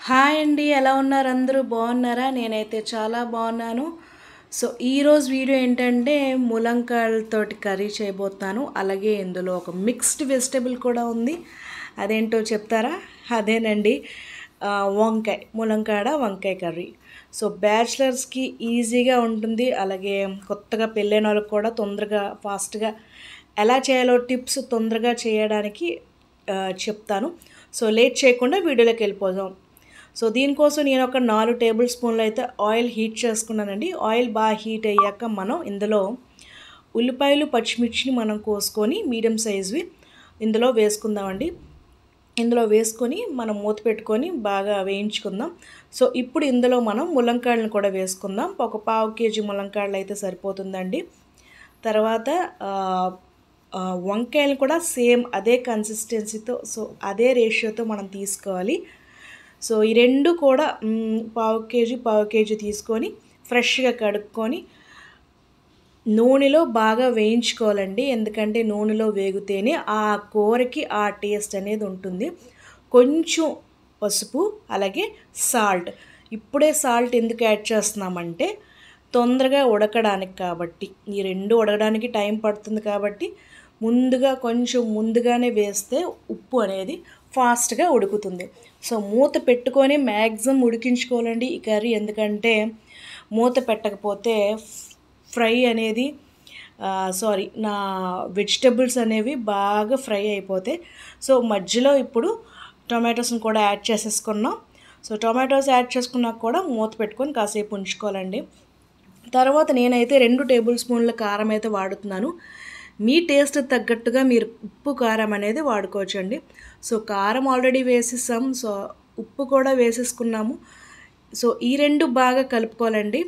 Hi అండి, ఎలా ఉన్నారు? అందరూ బాగున్నారా? నేనైతే చాలా బాగున్నాను. సో ఈరోజు వీడియో ఏంటంటే ములంకాయలతోటి కర్రీ చేయబోతున్నాను. అలాగే ఇందులో ఒక మిక్స్డ్ వెజిటబుల్ కూడా ఉంది. అదేంటో చెప్తారా? అదేనండి, వంకాయ, ములంకాడ వంకాయ కర్రీ. సో బ్యాచిలర్స్కి ఈజీగా ఉంటుంది. అలాగే కొత్తగా పెళ్ళైన వాళ్ళకి కూడా తొందరగా ఫాస్ట్గా ఎలా చేయాలో టిప్స్ తొందరగా చేయడానికి చెప్తాను. సో లేట్ చేయకుండా వీడియోలోకి వెళ్ళిపోదాం. సో దీనికోసం నేను ఒక 4 టేబుల్ స్పూన్లు అయితే ఆయిల్ హీట్ చేసుకున్నానండి. ఆయిల్ బాగా హీట్ అయ్యాక మనం ఇందులో ఉల్లిపాయలు, పచ్చిమిర్చిని మనం కోసుకొని మీడియం సైజువి ఇందులో వేసుకుందామండి. ఇందులో వేసుకొని మనం మూత పెట్టుకొని బాగా వేయించుకుందాం. సో ఇప్పుడు ఇందులో మనం ములంకాయలను కూడా వేసుకుందాం. ఒక పావు కేజీ ములంకాయలు అయితే సరిపోతుందండి. తర్వాత వంకాయలు కూడా సేమ్ అదే కన్సిస్టెన్సీతో, సో అదే రేషియోతో మనం తీసుకోవాలి. సో ఈ రెండు కూడా పావు కేజీ తీసుకొని ఫ్రెష్గా కడుక్కొని నూనెలో బాగా వేయించుకోవాలండి. ఎందుకంటే నూనెలో వేగితేనే ఆ కూరకి ఆ టేస్ట్ అనేది ఉంటుంది. కొంచెం పసుపు, అలాగే సాల్ట్. ఇప్పుడే సాల్ట్ ఎందుకు యాడ్ చేస్తున్నామంటే తొందరగా ఉడకడానికి కాబట్టి, ఈ రెండు ఉడకడానికి టైం పడుతుంది కాబట్టి కొంచెం ముందుగానే వేస్తే ఉప్పు అనేది ఫాస్ట్గా ఉడుకుతుంది. సో మూత పెట్టుకొని మ్యాక్సిమం ఉడికించుకోవాలండి ఈ కర్రీ. ఎందుకంటే మూత పెట్టకపోతే ఫ్రై అనేది నా వెజిటబుల్స్ అనేవి బాగా ఫ్రై అయిపోతాయి. సో మధ్యలో ఇప్పుడు టొమాటోస్ని కూడా యాడ్ చేసేసుకున్నాం. సో టొమాటోస్ యాడ్ చేసుకున్నాక కూడా మూత పెట్టుకొని కాసేపు ఉంచుకోవాలండి. తర్వాత నేనైతే 2 టేబుల్ స్పూన్ల కారం అయితే వాడుతున్నాను. మీ టేస్ట్ తగ్గట్టుగా మీరు ఉప్పు, కారం అనేది వాడుకోవచ్చండి. సో కారం ఆల్రెడీ వేసేసాం, సో ఉప్పు కూడా వేసేసుకున్నాము. సో ఈ రెండు బాగా కలుపుకోవాలండి.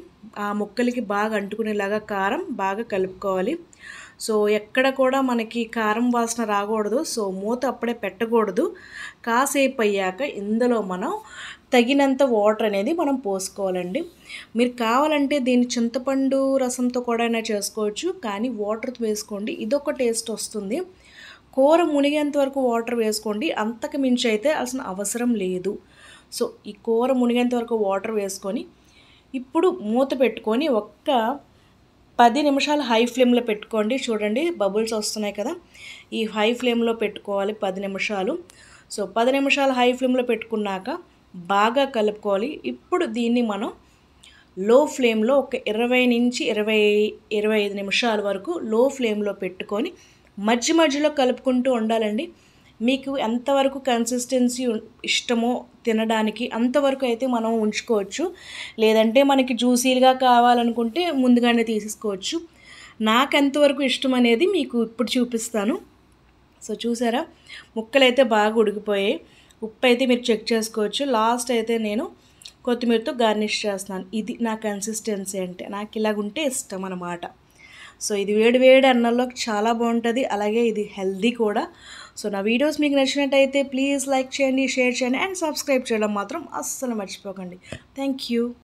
ఆ ముక్కలకి బాగా అంటుకునేలాగా కారం బాగా కలుపుకోవాలి. సో ఎక్కడ కూడా మనకి కారం వాసన రాకూడదు. సో మూత అప్పుడే పెట్టకూడదు. కాసేపు అయ్యాక ఇందులో మనం తగినంత వాటర్ అనేది మనం పోసుకోవాలండి. మీరు కావాలంటే దీన్ని చింతపండు రసంతో కూడా అయినా చేసుకోవచ్చు, కానీ వాటర్ వేసుకోండి, ఇదొక టేస్ట్ వస్తుంది. కూర మునిగేంత వరకు వాటర్ వేసుకోండి, అంతకు మించి అయితే అసలు అవసరం లేదు. సో ఈ కూర మునిగేంత వరకు వాటర్ వేసుకొని ఇప్పుడు మూత పెట్టుకొని ఒక్క 10 నిమిషాలు హై ఫ్లేమ్లో పెట్టుకోండి. చూడండి బబుల్స్ వస్తున్నాయి కదా, ఈ హై ఫ్లేమ్లో పెట్టుకోవాలి 10 నిమిషాలు. సో 10 నిమిషాలు హై ఫ్లేమ్లో పెట్టుకున్నాక బాగా కలుపుకోవాలి. ఇప్పుడు దీన్ని మనం లో ఫ్లేమ్లో ఒక 20 నుంచి 25 నిమిషాల వరకు లో ఫ్లేమ్లో పెట్టుకొని మధ్యలో కలుపుకుంటూ ఉండాలండి. మీకు ఎంతవరకు కన్సిస్టెన్సీ ఇష్టమో తినడానికి అంతవరకు అయితే మనం ఉంచుకోవచ్చు. లేదంటే మనకి జ్యూసీగా కావాలనుకుంటే ముందుగానే తీసేసుకోవచ్చు. నాకు ఎంతవరకు ఇష్టం అనేది మీకు ఇప్పుడు చూపిస్తాను. సో చూసారా, ముక్కలు అయితే బాగా ఉడికిపోయాయి. ఉప్పు అయితే మీరు చెక్ చేసుకోవచ్చు. లాస్ట్ అయితే నేను కొత్తిమీరతో గార్నిష్ చేస్తున్నాను. ఇది నా కన్సిస్టెన్సీ అంటే, నాకు ఇలాగుంటే ఇష్టం అన్నమాట. సో ఇది వేడి అన్నంలోకి చాలా బాగుంటుంది. అలాగే ఇది హెల్దీ కూడా. సో నా వీడియోస్ మీకు నచ్చినట్టయితే ప్లీజ్ లైక్ చేయండి, షేర్ చేయండి అండ్ సబ్స్క్రైబ్ చేయడం మాత్రం అస్సలు మర్చిపోకండి. Thank you.